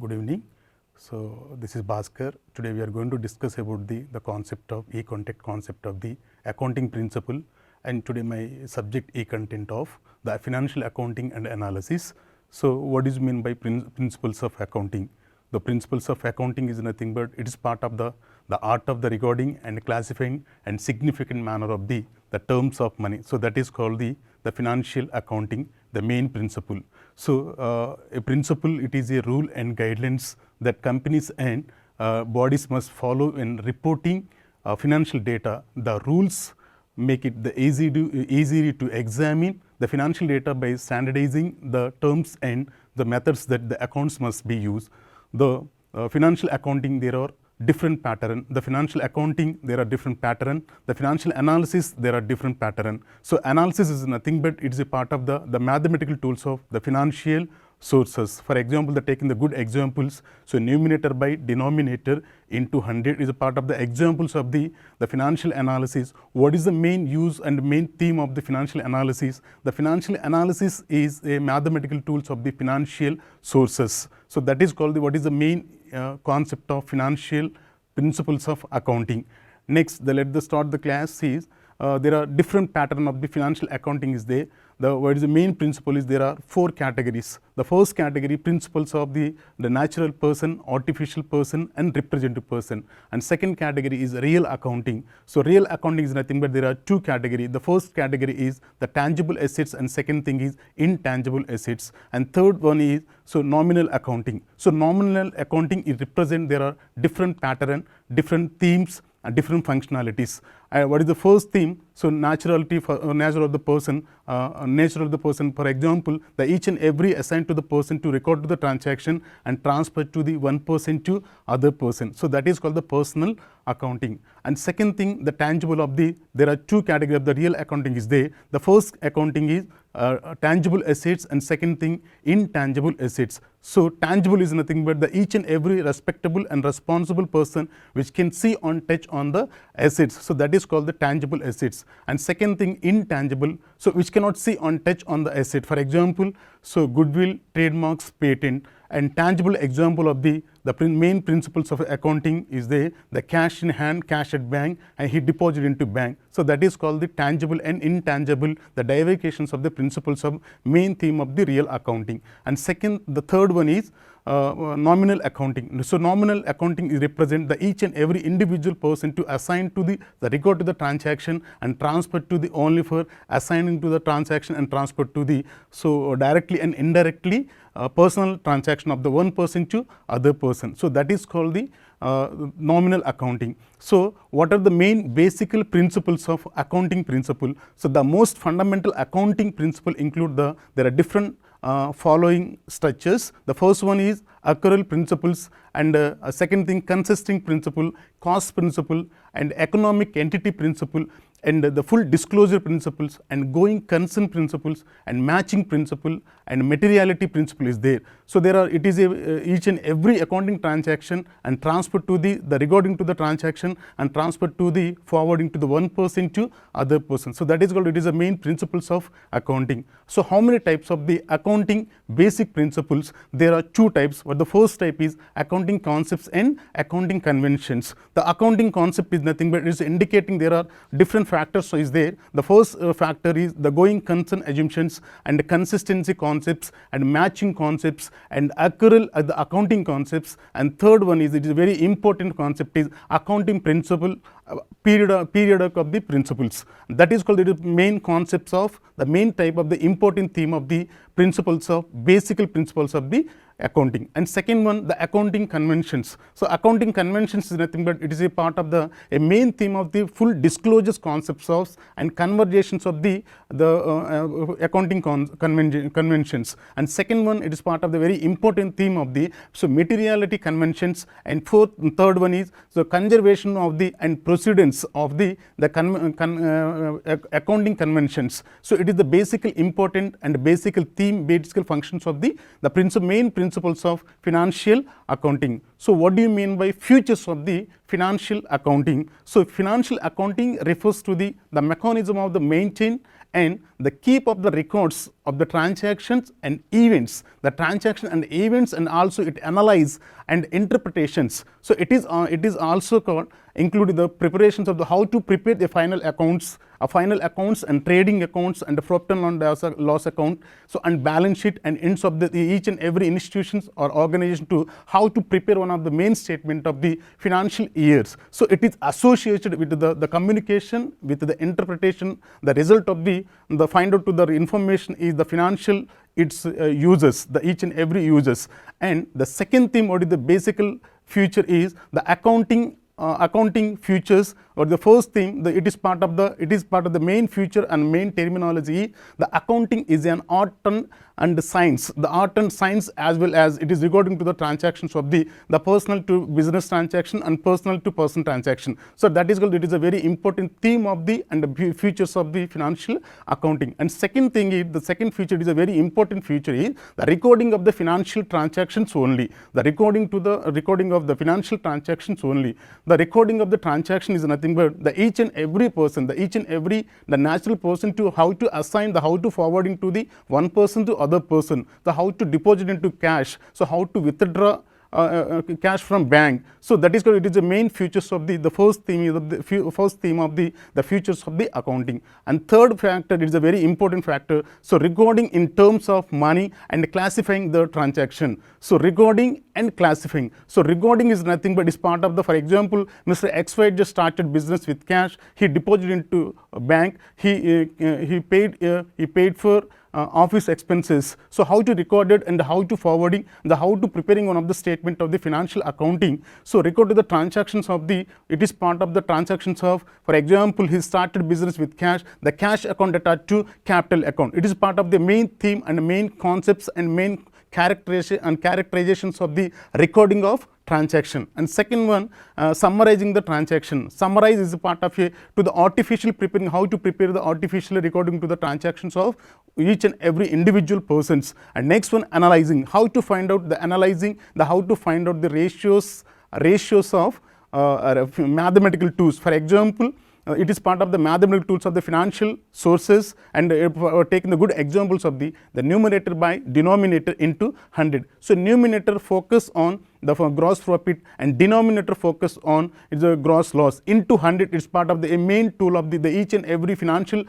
Good evening. So, this is Bhaskar. Today we are going to discuss about the concept of e-content concept of the accounting principle, and today my subject e-content of the financial accounting and analysis. So, what is mean by principles of accounting? The principles of accounting is nothing but it is part of the art of the recording and classifying and significant manner of the terms of money. So, that is called the financial accounting, the main principle. So, a principle, it is a rule and guidelines that companies and bodies must follow in reporting financial data. The rules make it easy to examine the financial data by standardizing the terms and the methods that the accounts must be used. The financial accounting, there are different pattern. The financial accounting, there are different pattern. The financial analysis, there are different pattern. So, analysis is nothing but it is a part of the mathematical tools of the financial sources. For example, taking the good examples, so numerator by denominator into 100 is a part of the examples of the financial analysis. What is the main use and main theme of the financial analysis? The financial analysis is a mathematical tools of the financial sources. So, that is called what is the main concept of financial principles of accounting. Next, let us start the class is there are different pattern of the financial accounting is there. What is the main principle is there are 4 categories. The first category, principles of the natural person, artificial person and representative person, and second category is real accounting. So, real accounting is nothing but there are 2 categories. The first category is the tangible assets and second thing is intangible assets, and third one is nominal accounting. So, nominal accounting is represent there are different pattern, different themes and different functionalities. What is the first theme? So, naturality for nature of the person, for example, the each and every assigned to the person to record to the transaction and transfer to the one person to other person. So, that is called the personal accounting. And second thing, the tangible of there are 2 categories of the real accounting is there. The first accounting is tangible assets and second thing intangible assets. So, tangible is nothing but the each and every respectable and responsible person which can see on touch on the assets. So, that is called the tangible assets. And second thing intangible, so which cannot see on touch on the asset. For example, so goodwill, trademarks, patent, and tangible example of the main principles of accounting is the cash in hand, cash at bank and he deposit into bank. So, that is called the tangible and intangible, the divulgations of the principles of main theme of the real accounting. And second, the third one is nominal accounting. So, nominal accounting is represent the each and every individual person to assign to the record to the transaction and transfer to the only for assigning to the transaction and transfer to the directly and indirectly personal transaction of the one person to other person. So, that is called the nominal accounting. So, what are the main basic principles of accounting principle? So, the most fundamental accounting principle include there are different following structures. The first one is accrual principles, and second thing consisting principle, cost principle and economic entity principle, and the full disclosure principles and going concern principles and matching principle and materiality principle is there. So, there are it is each and every accounting transaction and transfer to the regarding to the transaction and transfer to the forwarding to the one person to other person. So, that is called it is the main principles of accounting. So, how many types of the accounting basic principles? There are 2 types. But the first type is accounting concepts and accounting conventions. The accounting concept is nothing but it is indicating there are different factors. So, is there the first factor is the going concern assumptions and consistency concepts and matching concepts and accrual the accounting concepts, and third one is it is a very important concept is accounting principle periodic of the principles. That is called the main concepts of the main type of the important theme of the principles of basic principles of the accounting. And second one, the accounting conventions. So, accounting conventions is nothing but it is a part of a main theme of the full disclosures concepts of and conversations of the accounting conventions. And second one, it is part of the very important theme of the materiality conventions, and third one is conservation of the and precedence of the accounting conventions. So, it is the basic important and basic theme, basic functions of the main principles of financial accounting. So, what do you mean by features of the financial accounting? So, financial accounting refers to the mechanism of the maintain and the keep of the records of the transactions and events, the transaction and events, and also it analyze and interpretations. So it is also called including the preparations of the how to prepare the final accounts and trading accounts and the profit and loss account, so and balance sheet and ends of the each and every institutions or organization to how to prepare one of the main statement of the financial years. So it is associated with the communication, with the interpretation. The result of the find out to the information is the financial its users, the each and every users. And the second theme, what is the basic feature is the accounting features, or the first theme, it is part of the main feature and main terminology. The accounting is an art and science, the art and science, as well as it is regarding to the transactions of the personal to business transaction and personal to person transaction. So that is called, it is a very important theme of the and the features of the financial accounting. And second thing is, the second feature is a very important feature is the recording of the financial transactions only. The recording of the financial transactions only. The recording of the transaction is nothing but the each and every person, the natural person to how to assign, the how to forwarding to the one person to other person, the how to deposit into cash, so how to withdraw cash from bank. So that is called, it is the main features of the first theme of the features of the accounting. And third factor, it is a very important factor, so recording in terms of money and classifying the transaction. So recording and classifying. So recording is nothing but is part of the, for example, Mr. XY just started business with cash, he deposited into a bank, he paid for office expenses. So how to record it and how to forwarding, the how to preparing one of the statement of the financial accounting. So record the transactions of the, it is part of the transactions of, for example, he started business with cash, the cash account attached to capital account. It is part of the main theme and main concepts and main characterizations of the recording of transaction. And second one, summarizing the transaction. Summarize is a part of to the artificial preparing, how to prepare the artificial recording to the transactions of each and every individual persons. And next one, analyzing, how to find out the analyzing, the how to find out the ratios of mathematical tools. For example, it is part of the mathematical tools of the financial sources, and taking the good examples of the numerator by denominator into 100. So numerator focus on the gross profit and denominator focus on is a gross loss into 100. It's part of the main tool of the each and every financial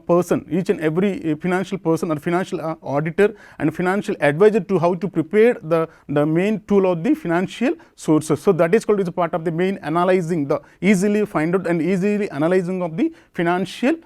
person, each and every financial person or financial auditor and financial advisor to how to prepare the main tool of the financial sources. So that is called is a part of the main analyzing, the easily find out and easily analyzing of the financial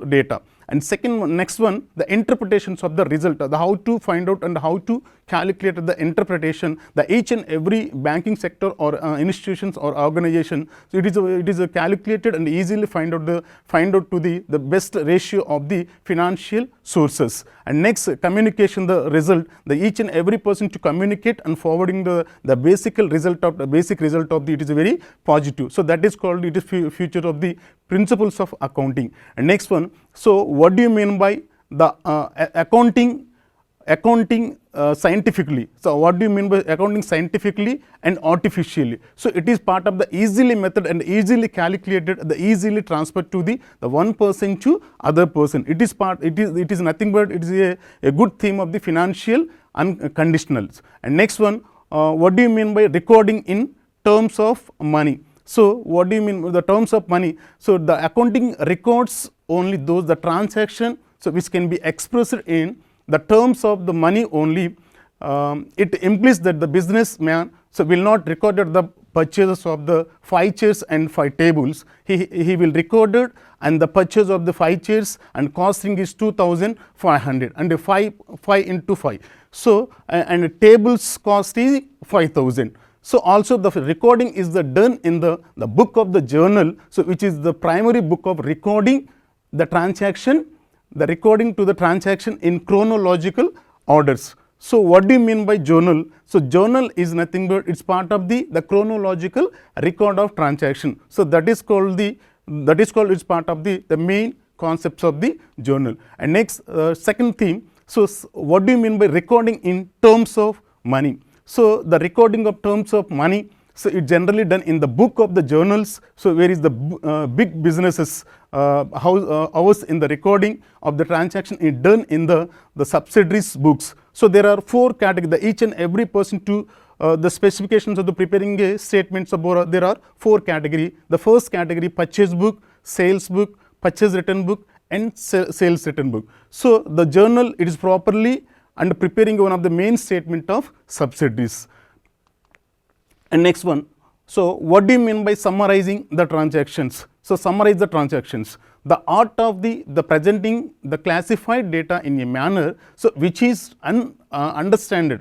data. And second one, next one, the interpretations of the result, the how to find out and how to calculate the interpretation, the each and every banking sector or institutions or organization. So it is a calculated and easily find out to the best ratio of the financial sources. And next, communication, the result, the each and every person to communicate and forwarding the basic result of the, it is very positive. So that is called, it is future of the principles of accounting. And next one, so what do you mean by the accounting scientifically? So what do you mean by accounting scientifically and artificially? So it is part of the easily method and easily calculated, the easily transferred to the one person to other person. It is nothing but it is a good theme of the financial unconditionals. And next one, what do you mean by recording in terms of money? So what do you mean by the terms of money? So the accounting records only those the transaction, so which can be expressed in the terms of the money only. It implies that the businessman so will not record the purchases of the 5 chairs and 5 tables. He will record it and the purchase of the 5 chairs and costing is 2,500 and 5 into 5. So and tables cost is 5,000. So also the recording is done in the book of the journal, so which is the primary book of recording the transaction, the recording to the transaction in chronological orders. So what do you mean by journal? So journal is nothing but it's part of the chronological record of transaction. So that is called it's part of the main concepts of the journal. And next, second theme, so what do you mean by recording in terms of money? So the recording of terms of money, So it generally done in the book of the journals. So where is the big businesses hours in the recording of the transaction is done in the subsidiaries books. So there are 4 categories. The each and every person to the specifications of the preparing a statements about there are 4 category. The first category purchase book, sales book, purchase return book and sales return book. So the journal it is properly and preparing one of the main statement of subsidiaries. And next one, so what do you mean by summarizing the transactions? So summarize the transactions. The art of the presenting the classified data in a manner so which is understanding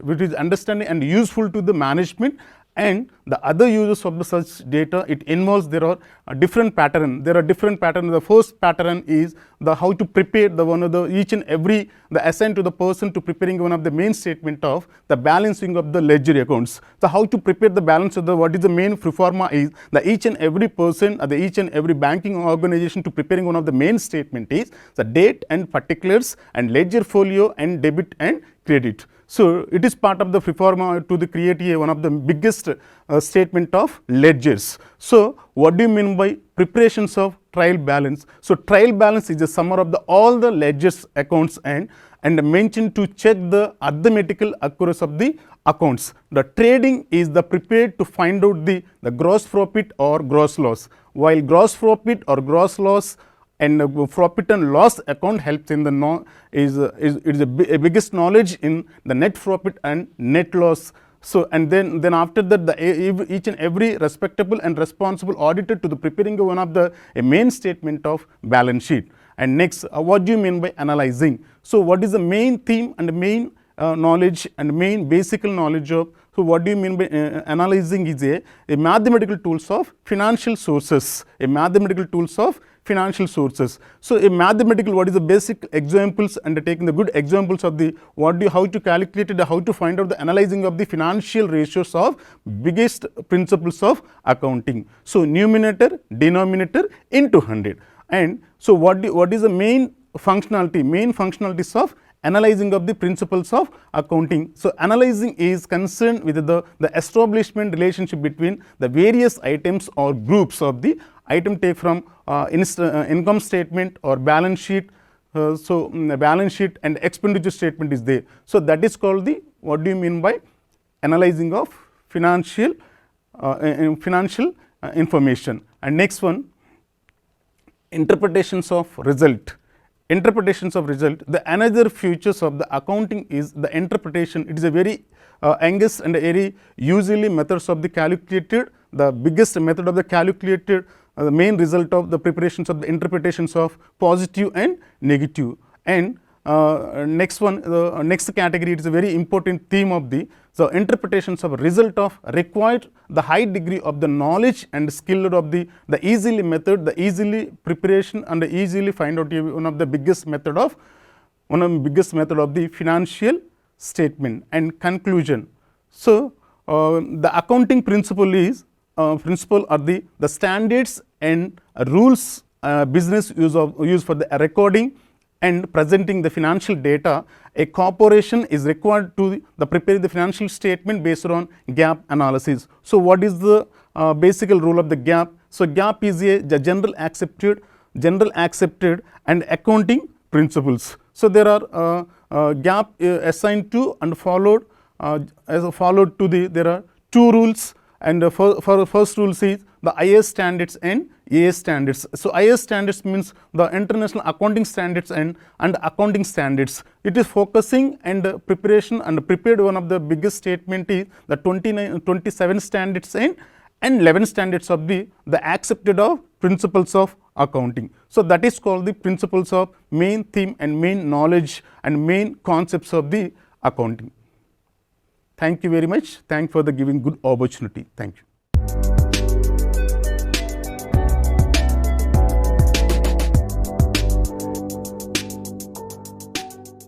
and useful to the management and the other uses of the such data. It involves there are different pattern. There are different pattern. The first pattern is the how to prepare the one of the each and every the assigned to the person to preparing one of the main statement of the balancing of the ledger accounts. So how to prepare the balance of the what is the main pro forma is the each and every person the each and every banking organization to preparing one of the main statement is the date and particulars and ledger folio and debit and credit. So it is part of the pro forma to the create a one of the biggest statement of ledgers. So what do you mean by preparations of trial balance? So trial balance is a summary of the all the ledgers accounts and mentioned to check the arithmetical accuracy of the accounts. The trading is the prepared to find out the gross profit or gross loss, while gross profit or gross loss and profit and loss account helps in the is a biggest knowledge in the net profit and net loss. So and then after that the each and every respectable and responsible auditor to the preparing one of the main statement of balance sheet. And next what do you mean by analyzing? So what is the main theme and the main knowledge and main basic knowledge of? So what do you mean by analyzing is a mathematical tools of financial sources, a mathematical tools of financial sources. So a mathematical what is the basic examples and taking the good examples of the how to calculate it, how to find out the analyzing of the financial ratios of biggest principles of accounting. So numerator, denominator into 100. And so what is the main functionalities of analyzing of the principles of accounting. So analyzing is concerned with the establishment relationship between the various items or groups of the item take from income statement or balance sheet. Balance sheet and expenditure statement is there. So that is called the what do you mean by analyzing of financial information. And next one, interpretations of result. Interpretations of result, the another features of the accounting is the interpretation. It is a very youngest and very usually methods of the calculated, the biggest method of the calculated the main result of the preparations of the interpretations of positive and negative. And next one, the next category, it is a very important theme of the interpretations of result of required the high degree of the knowledge and skill of the easily method, the easily preparation and the easily find out one of the biggest method of the financial statement. And conclusion. So the accounting principle is principle are the standards and rules business use for the recording and presenting the financial data. A corporation is required to prepare the financial statement based on GAAP analysis. So what is the basic rule of the GAAP? So GAAP is the general accepted and accounting principles. So there are GAAP assigned to and followed to there are 2 rules. And for first rule is the IS standards and AS standards. So IS standards means the international accounting standards and accounting standards. It is focusing and preparation and prepared one of the biggest statement is the 27 standards and 11 standards of the accepted of principles of accounting. So that is called the principles of main theme and main knowledge and main concepts of the accounting. Thank you very much. Thank you for the giving good opportunity. Thank you.